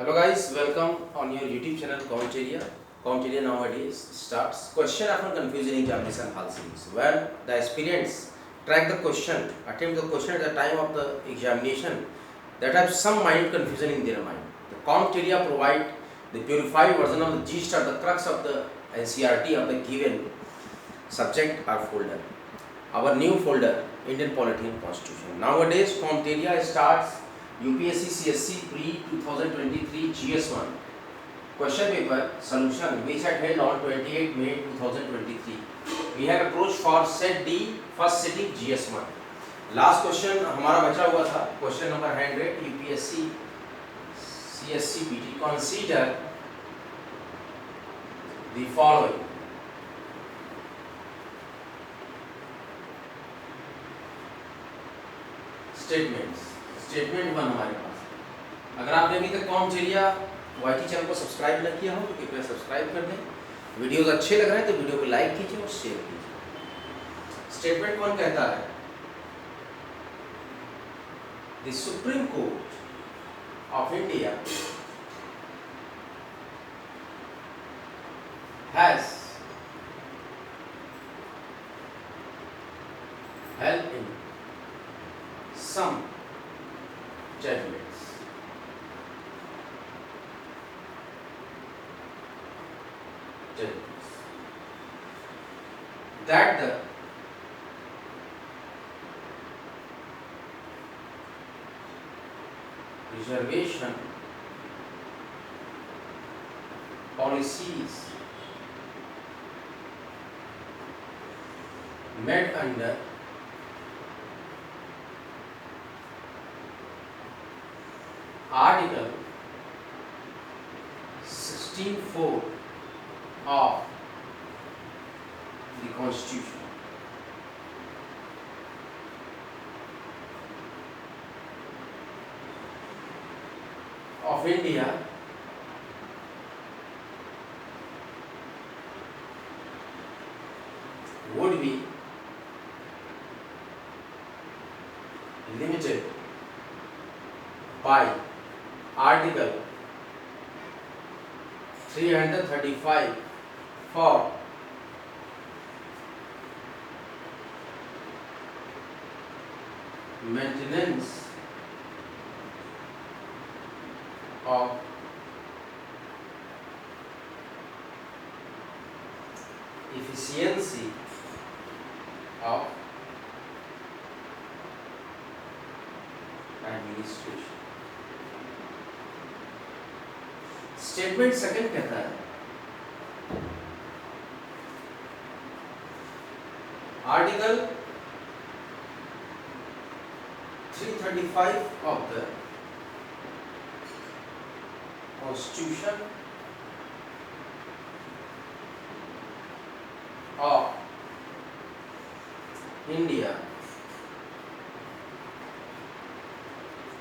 Hello guys, welcome on your YouTube channel Counteria. Counteria nowadays starts question often confusing examination hall series. When the aspirants track the question, attempt the question at the time of the examination, that have some minor confusion in their mind. The Counteria provide the purified version of the gist or the crux of the NCERT of the given subject or folder. Our new folder, Indian Polity and Constitution. Nowadays, Counteria starts UPSC CSC pre 2023 GS1 question paper solution which had held on 28 May 2023. We have approached for set D first sitting GS1. Last question हमारा बचा हुआ था question number 100 UPSC CSC PT. Consider the following. Statement 1 हमारे पास। अगर आपने अभी तक कॉमटेरिया YT channel को सब्सक्राइब न किया हो तो कृपया सब्सक्राइब कर दें। वीडियोस अच्छे लग रहे हैं तो वीडियो को लाइक कीजिए और शेयर कीजिए। स्टेटमेंट 1 कहता है the Supreme Court of India has held in some judgments that the reservation policies made under Article 16(4) of the Constitution of India would be limited by Article 335 for maintenance of efficiency of administration. Statement second कहता है article 335 of the Constitution of India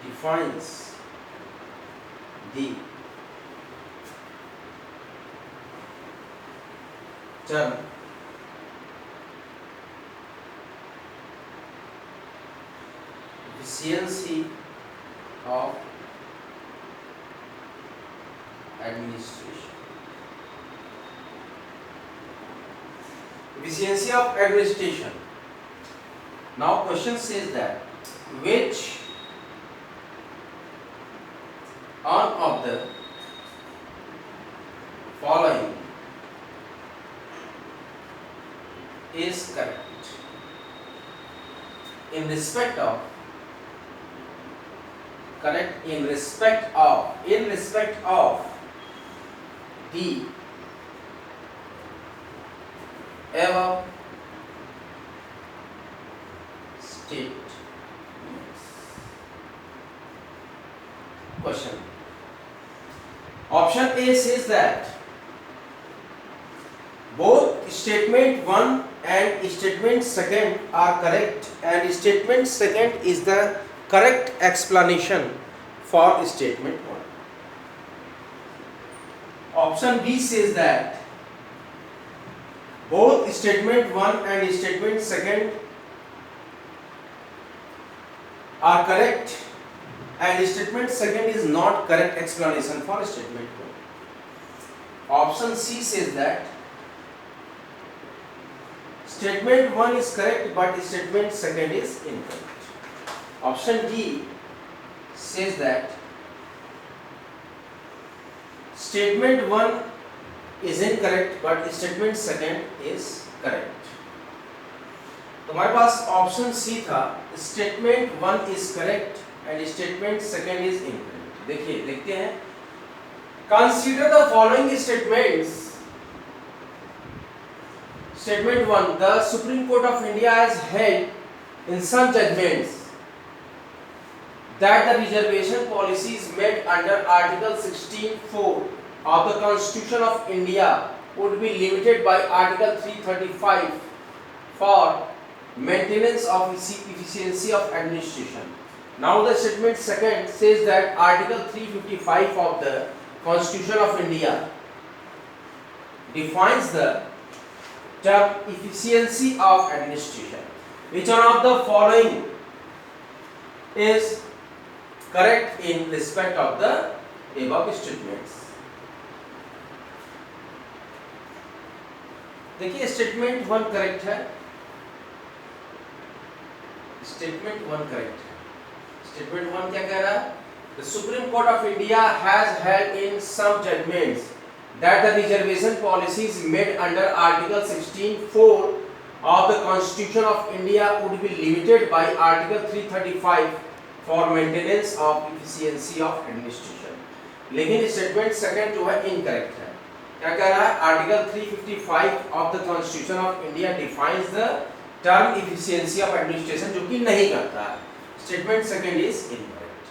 defines the term efficiency of administration. Efficiency of administration. Now question says that which one of the following is correct in respect of the above statements. Question. Option A says that both statement 1 and statement second are correct and statement second is the correct explanation for statement 1. Option B says that both statement 1 and statement second are correct and statement second is not correct explanation for statement 1. Option C says that statement 1 is correct but statement second is incorrect. Option D says that statement 1 is incorrect but statement second is correct. तो हमारे पास option c था, statement 1 is correct and statement second is incorrect. देखिए देखते हैं. Consider the following statements. Statement 1, the Supreme Court of India has held in some judgments that the reservation policies made under Article 16(4) of the Constitution of India would be limited by Article 335 for maintenance of efficiency of administration. Now the statement second says that Article 355 of the Constitution of India defines the term efficiency of administration. Which one of the following is correct in respect of the above statements? देखिए statement 1 correct है. Statement 1 correct है. Statement 1 क्या कह रहा है? The Supreme Court of India has held in some judgments that the reservation policies made under Article 16(4) of the Constitution of India would be limited by Article 335 for maintenance of efficiency of administration. लेकिन statement second जो है incorrect है. क्या कह रहा है? Article 355 of the constitution of India defines the term efficiency of administration, जो कि नहीं करता है. Statement second is incorrect.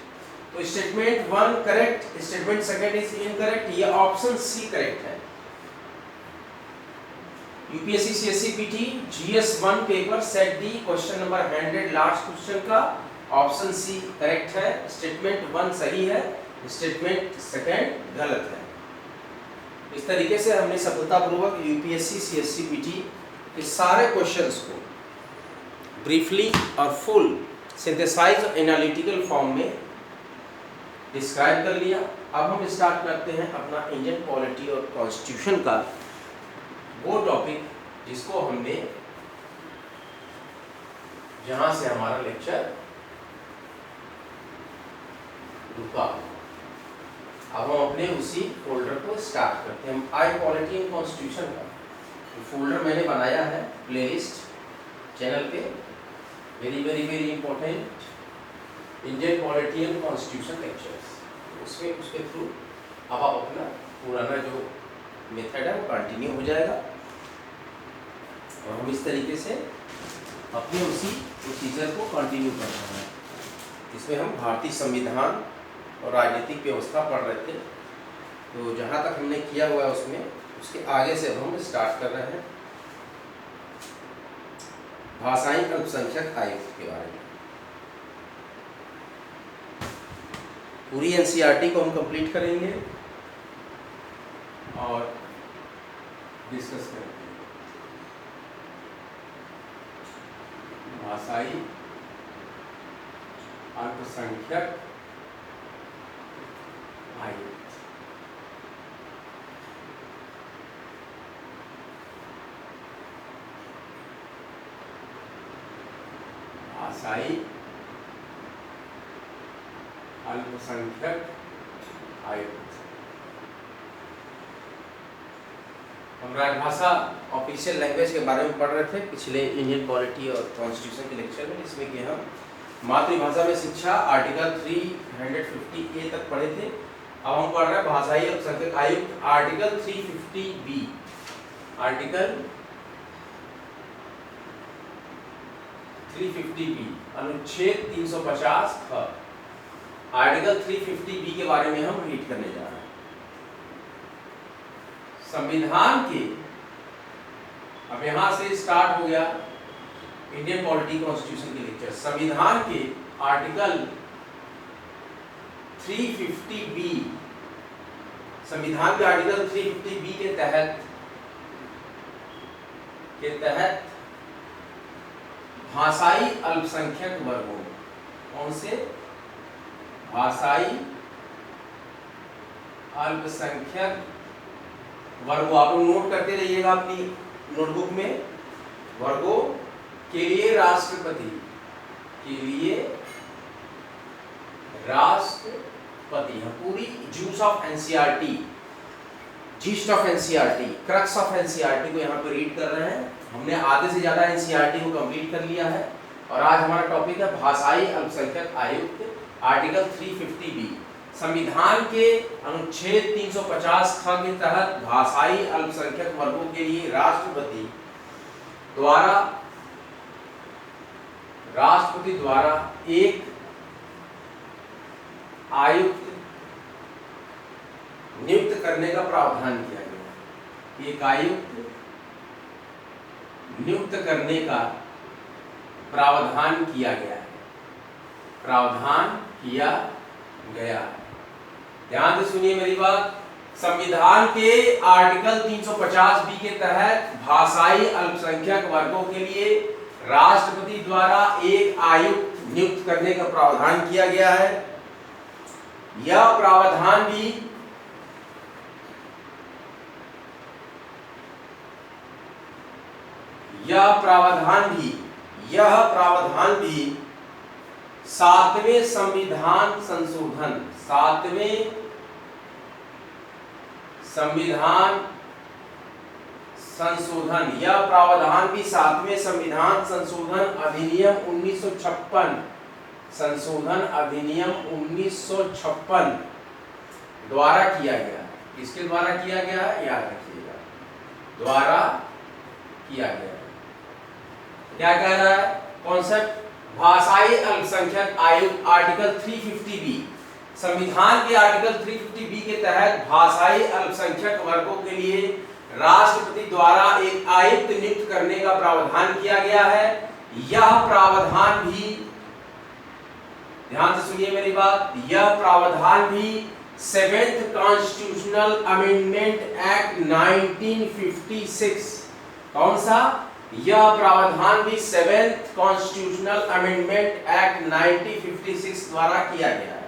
तो statement 1 correct, statement second is incorrect. ये ऑप्शन सी करेक्ट है. UPSC CSC PT GS 1 paper set D question number 100 last question का option c correct है. स्टेटमेंट 1 सही है, स्टेटमेंट सेकंड गलत है. इस तरीके से हमने सफलतापूर्वक यूपीएससी सीएससी पीटी के सारे क्वेश्चंस को ब्रीफली और फुल सिंथेसाइज और एनालिटिकल फॉर्म में डिस्क्राइब कर लिया. अब हम स्टार्ट करते हैं अपना इंडियन पॉलिटी और कॉन्स्टिट्यूशन का वो टॉपिक जिसको हमने जहां से हमारा लेक्चर रुका. अब हम अपने उसी फोल्डर को स्टार्ट करते हैं. आई पॉलिटी एंड कॉन्स्टिट्यूशन का फोल्डर मैंने बनाया है प्लेलिस्ट चैनल पे. Very very very important Indian polity and constitution lectures. उसमें उसके थ्रू अब आप अपना पुराना जो मेथड है वो कंटिन्यू हो जाएगा और हम इस तरीके से अपने उसी प्रोसीजर को कंटिन्यू कर रहे हैं. इसमें हम भारतीय संविधान और राजनीतिक व्यवस्था पढ़ रहे थे. तो जहाँ तक हमने किया हुआ है उसमें उसके आगे से अब हम स्टार्ट कर रहे हैं भाषाई अल्पसंख्यक आयोग के बारे में. पूरी एनसीईआरटी को हम कंप्लीट करेंगे और डिस्कस करेंगे. भाषाई अल्पसंख्यक आयोग. भाषाई अल्पसंख्यक आयोग. हम राजभाषा ऑफिशियल लैंग्वेज के बारे में पढ़ रहे थे पिछले इंडियन पॉलिटी और कॉन्स्टिट्यूशन के लेक्चर में, जिसमें कि हम मातृभाषा में शिक्षा आर्टिकल 350A तक पढ़े थे. अब हम पढ़ रहे हैं भाषाई अल्पसंख्यक आयुक्त आर्टिकल 350B. आर्टिकल 350B अनुच्छेद 350 ख. आर्टिकल 350B के बारे में हम रीड करने जा रहे हैं. संविधान के, अब यहां से स्टार्ट हो गया इंडियन पॉलिटी कॉन्स्टिट्यूशन के लेक्चर. संविधान के आर्टिकल 350B, संविधान के आर्टिकल 350B के तहत भाषाई अल्पसंख्यक वर्गों, कौन से? भाषाई अल्पसंख्यक वर्गों, आप लोग नोट करते रहिएगा अपनी नोटबुक में, वर्गों के लिए राष्ट्रपति, के लिए राष्ट्रपति है। पूरी juice of NCERT, yeast of NCERT, crux of NCERT को यहाँ पे रीड कर रहे हैं। हमने आधे से ज्यादा एनसीईआरटी को कंप्लीट कर लिया है और आज हमारा टॉपिक है भाषाई अल्पसंख्यक आयुक्त, आर्टिकल 350B। संविधान के अनुच्छेद 350 ख के तहत भाषाई अल्पसंख्यक वर्गों के लिए राष्ट्रपति द्वारा एक आयुक्त नियुक्त करने का प्रावधान किया गया। एक आयुक्त नियुक्त करने का प्रावधान किया गया है, प्रावधान किया गया है। ध्यान से सुनिए मेरी बात। संविधान के आर्टिकल 350B के तहत भाषाई अल्पसंख्यक वर्गों के लिए राष्ट्रपति द्वारा एक आयुक्त नियुक्त करने का प्रावधान किया गया है। यह प्रावधान भी 7वें संविधान संशोधन, 7वें संविधान संशोधन, यह प्रावधान भी 7वें संविधान संशोधन अधिनियम 1956, संशोधन अधिनियम 1956 द्वारा किया गया। किसके द्वारा किया गया है, याद रखिएगा, द्वारा किया गया। क्या कह रहा है कॉन्सेप्ट? भाषाई अल्पसंख्यक आयुक्त, आर्टिकल 350B, संविधान के आर्टिकल 350B के तहत भाषाई अल्पसंख्यक वर्गों के लिए राष्ट्रपति द्वारा एक आयुक्त नियुक्त करने का प्रावधान किया गया है। यह प्रावधान भी, ध्यान से सुनिए मेरी बात, यह प्रावधान भी 7th कॉन्स्टिट्यूशनल अमेंडमेंट एक्ट 1956, कौन सा? यह प्रावधान भी 7th कॉन्स्टिट्यूशनल अमेंडमेंट एक्ट 1956 द्वारा किया गया है।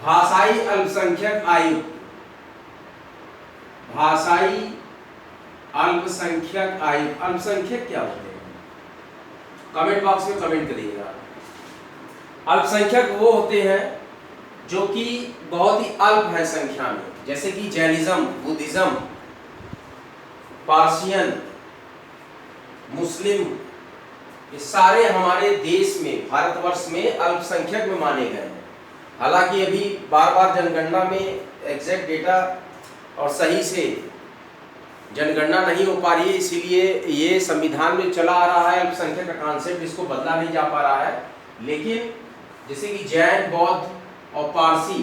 भाषाई अल्पसंख्यक आयुक्त, भाषाई अल्पसंख्यक आयुक्त, अल्पसंख्यक क्या होते हैं? कमेंट बॉक्स में कमेंट करिएगा। अल्पसंख्यक वो होते हैं जो कि बहुत ही अल्प है संख्या में, जैसे कि जैनिज्म, बुद्धिज्म, पार्सियन, मुस्लिम, ये सारे हमारे देश में, भारतवर्ष में अल्पसंख्यक में माने गए हैं। हालांकि अभी बार बार जनगणना में एग्जैक्ट डेटा और सही से जनगणना नहीं हो पा रही है, इसीलिए ये संविधान में चला आ रहा है अल्पसंख्यक का कॉन्सेप्ट, इसको बदला नहीं जा पा रहा है। लेकिन जैसे कि जैन, बौद्ध और पारसी,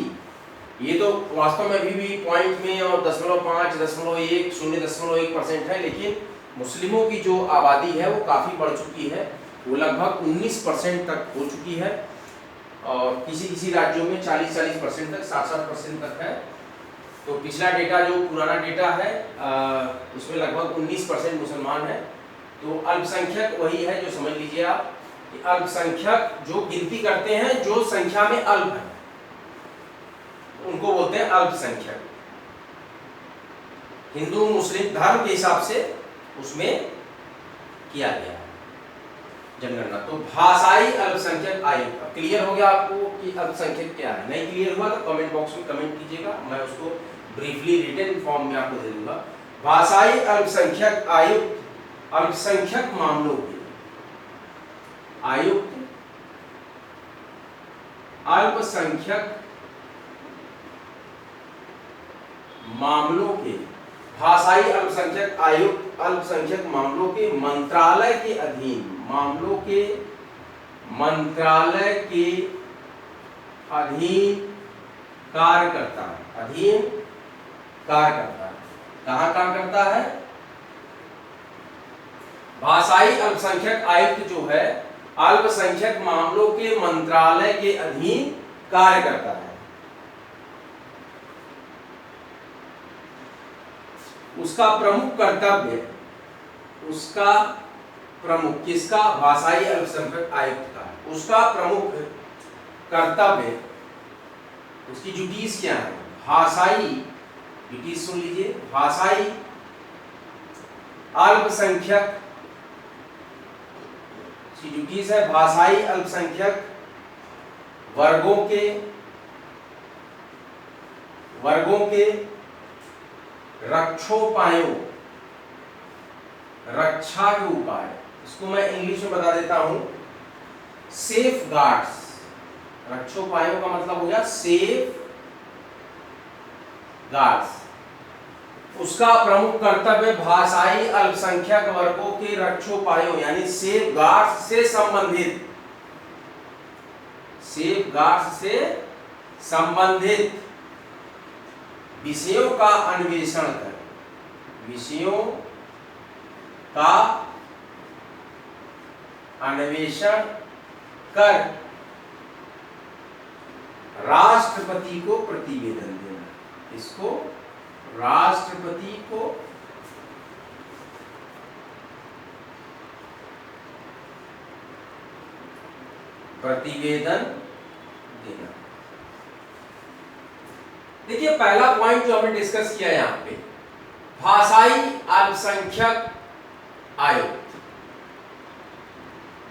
ये तो वास्तव में अभी भी पॉइंट में और 0.5, 0.1, 0.1% है, लेकिन मुस्लिमों की जो आबादी है वो काफ़ी बढ़ चुकी है, वो लगभग 19% तक हो चुकी है और किसी राज्यों में 40% तक, 60% तक है। तो पिछला डेटा जो पुराना डेटा है उसमें लगभग 19% मुसलमान है। तो अल्पसंख्यक वही है जो समझ लीजिए आप कि अल्पसंख्यक जो गिनती करते हैं जो संख्या में अल्प है, उनको बोलते हैं अल्पसंख्यक। हिंदू मुस्लिम धर्म के हिसाब से उसमें किया गया है जनगणना। तो भाषाई अल्पसंख्यक आयुक्त, अब क्लियर हो गया आपको कि अल्पसंख्यक क्या है? नहीं क्लियर हुआ तो कमेंट बॉक्स में कमेंट कीजिएगा, मैं उसको ब्रीफली रिटन फॉर्म में आपको दे दूंगा। भाषाई अल्पसंख्यक आयुक्त, अल्पसंख्यक मामलों के आयुक्त, अल्पसंख्यक मामलों के, भाषाई अल्पसंख्यक आयुक्त अल्पसंख्यक मामलों के मंत्रालय के अधीन, मामलों के मंत्रालय के अधीन कार्य करता है, अधीन कार्य करता है। कहाँ काम करता है? भाषाई अल्पसंख्यक आयुक्त जो है अल्पसंख्यक मामलों के मंत्रालय के अधीन कार्य करता है। उसका प्रमुख कर्तव्य, उसका प्रमुख, किसका? भाषाई अल्पसंख्यक आयुक्त का, उसका प्रमुख कर्तव्य, उसकी ड्यूटीज क्या है? भाषाई, ड्यूटीज सुन लीजिए, भाषाई अल्पसंख्यक की ड्यूटीज है भाषाई अल्पसंख्यक वर्गों के रक्षोपायों, रक्षा के उपाय, इसको मैं इंग्लिश में बता देता हूं, सेफ गार्ड्स। रक्षोपायों का मतलब हो गया सेफ गार्ड्स। उसका प्रमुख कर्तव्य भाषाई अल्पसंख्यक वर्गों के रक्षोपायों यानी सेफ गार्ड्स से संबंधित विषयों का अन्वेषण कर, विषयों का अन्वेषण कर राष्ट्रपति को प्रतिवेदन देना। इसको राष्ट्रपति को प्रतिवेदन देना। देखिए पहला पॉइंट जो हमने डिस्कस किया यहां पे, भाषाई अल्पसंख्यक आयुक्त।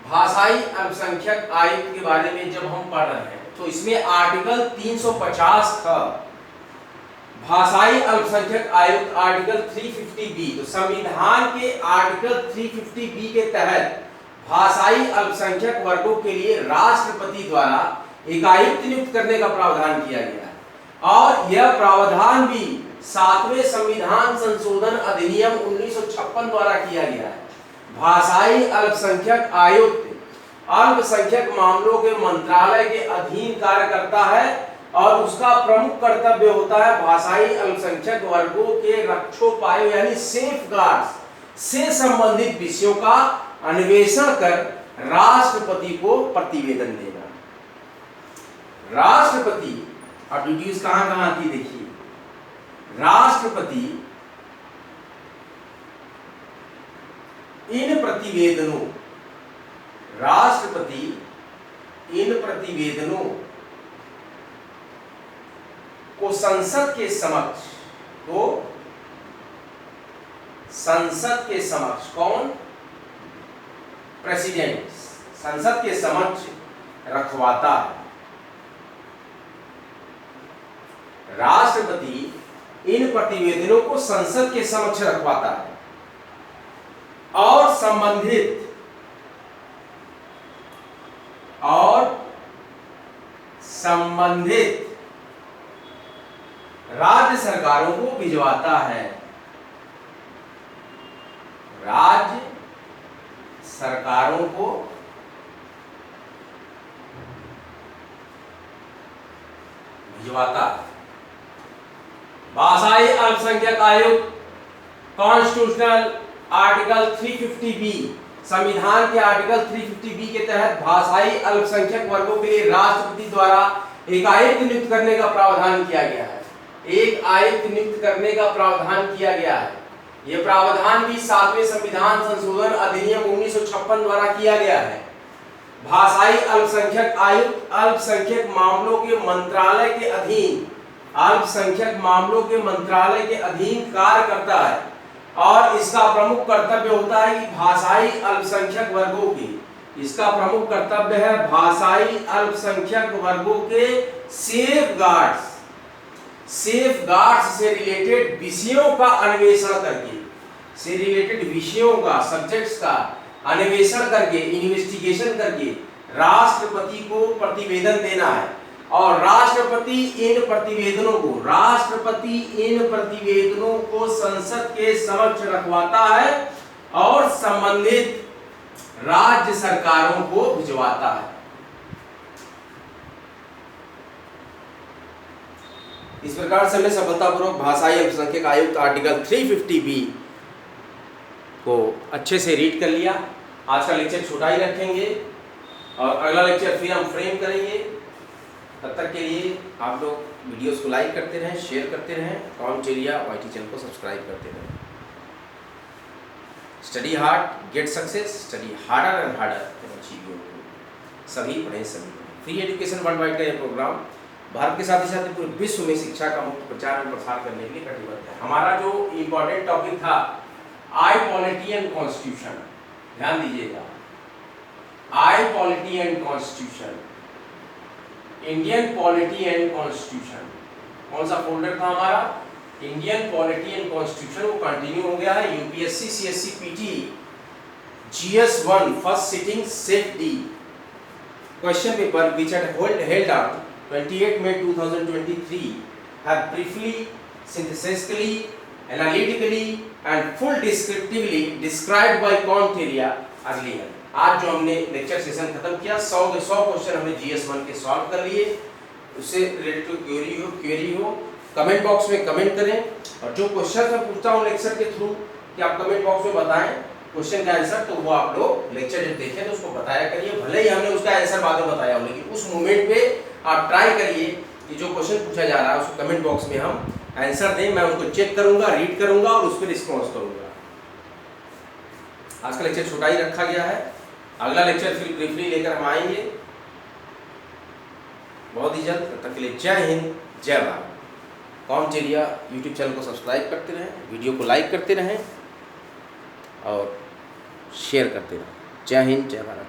भाषाई अल्पसंख्यक आयुक्त के बारे में जब हम पढ़ रहे हैं तो इसमें आर्टिकल 350 था, भाषाई अल्पसंख्यक आयुक्त आर्टिकल 350B। तो संविधान के आर्टिकल 350B के तहत भाषाई अल्पसंख्यक वर्गों के लिए राष्ट्रपति द्वारा एक आयुक्त नियुक्त करने का प्रावधान किया गया है और यह प्रावधान भी 7वें संविधान संशोधन अधिनियम 1956 द्वारा किया गया है। भाषाई अल्पसंख्यक आयुक्त अल्पसंख्यक मामलों के मंत्रालय के अधीन कार्य करता है और उसका प्रमुख कर्तव्य होता है भाषाई अल्पसंख्यक वर्गों के रक्षोपायों यानी सेफ गार्ड्स से संबंधित विषयों का अन्वेषण कर राष्ट्रपति को प्रतिवेदन देना। राष्ट्रपति अब ड्यूटीज कहां कहां आती देखिए, राष्ट्रपति इन प्रतिवेदनों को संसद के समक्ष कौन? प्रेसिडेंट संसद के समक्ष रखवाता है। राष्ट्रपति इन प्रतिवेदनों को संसद के समक्ष रखवाता है और संबंधित राज्य सरकारों को भिजवाता है। राज्य सरकारों को भिजवाता है। भाषाई अल्पसंख्यक आयुक्त कॉन्स्टिट्यूशनल आर्टिकल 350B, संविधान के आर्टिकल 350B के तहत भाषाई अल्पसंख्यक वर्गों के लिए राष्ट्रपति द्वारा एक आयुक्त नियुक्त करने का प्रावधान किया गया है। एक आयुक्त नियुक्त करने का प्रावधान किया गया है। यह प्रावधान भी 7वें संविधान संशोधन अधिनियम 1956 द्वारा किया गया है। भाषाई अल्पसंख्यक आयुक्त अल्पसंख्यक मामलों के मंत्रालय के अधीन कार्य करता है और इसका प्रमुख कर्तव्य होता है कि भाषाई अल्पसंख्यक वर्गों के, इसका प्रमुख कर्तव्य है भाषाई अल्पसंख्यक वर्गों के सेफ गार्ड्स से रिलेटेड विषयों का अन्वेषण करके, से रिलेटेड विषयों का, सब्जेक्ट्स का अन्वेषण करके, इन्वेस्टिगेशन करके राष्ट्रपति को प्रतिवेदन देना है और राष्ट्रपति इन प्रतिवेदनों को संसद के समक्ष रखवाता है और संबंधित राज्य सरकारों को भिजवाता है। इस प्रकार से हमने सफलतापूर्वक भाषाई अल्पसंख्यक आयुक्त आर्टिकल 350B को अच्छे से रीड कर लिया। आज का लेक्चर छोटा ही रखेंगे और अगला लेक्चर फिर हम फ्रेम करेंगे। तब तक के लिए आप लोग वीडियोस को लाइक करते रहें, शेयर करते रहें, काउंटेरिया YT चैनल को सब्सक्राइब करते रहें। Study hard, get success, study harder and harder, achieve your goal. सभी पढ़ें, सभी पढ़ें। फ्री एजुकेशन वर्ल्ड वाइड का ये प्रोग्राम भारत के साथ ही साथ पूरे विश्व में शिक्षा का मुक्त प्रचार और प्रसार करने के लिए कटिबद्ध है। हमारा जो इम्पोर्टेंट टॉपिक था आई पॉलिटी एंड कॉन्स्टिट्यूशन, ध्यान दीजिएगा, I polity and constitution, Indian polity and constitution. कौन सा फोल्डर था हमारा? Indian polity and constitution. वो कंटिन्यू हो गया है। UPSC CSC PT GS1 first sitting set D question paper which had held on 28 May 2023 have briefly, synthetically, analytically and full descriptively described by Contreras earlier। आज जो हमने lecture session खत्म किया 100 question हमने GS1 के सॉल्व कर लिए। उससे रिलेटेड क्वेरी हो कमेंट बॉक्स में कमेंट करें, और जो क्वेश्चन मैं पूछता हूँ लेक्चर के थ्रू कि आप कमेंट बॉक्स में बताएं क्वेश्चन का आंसर, तो वो आप लोग लेक्चर जब देखें तो उसको बताया करिए। भले ही हमने उसका आंसर बाद में बताया हो, लेकिन उस मोमेंट पे आप ट्राई करिए कि जो क्वेश्चन पूछा जा रहा है उसको कमेंट बॉक्स में हम आंसर दें। मैं उसको चेक करूंगा, रीड करूंगा और उस पर रिस्पॉन्स करूंगा। आज का लेक्चर छोटा ही रखा गया है। अगला लेक्चर फिर ब्रीफली लेकर हम आएंगे बहुत ही जल्द। तब तक के लिए जय हिंद, जय भारत। कॉन्टेरिया यूट्यूब चैनल को सब्सक्राइब करते रहें, वीडियो को लाइक करते रहें और शेयर करते रहें। जय हिंद, जय भारत।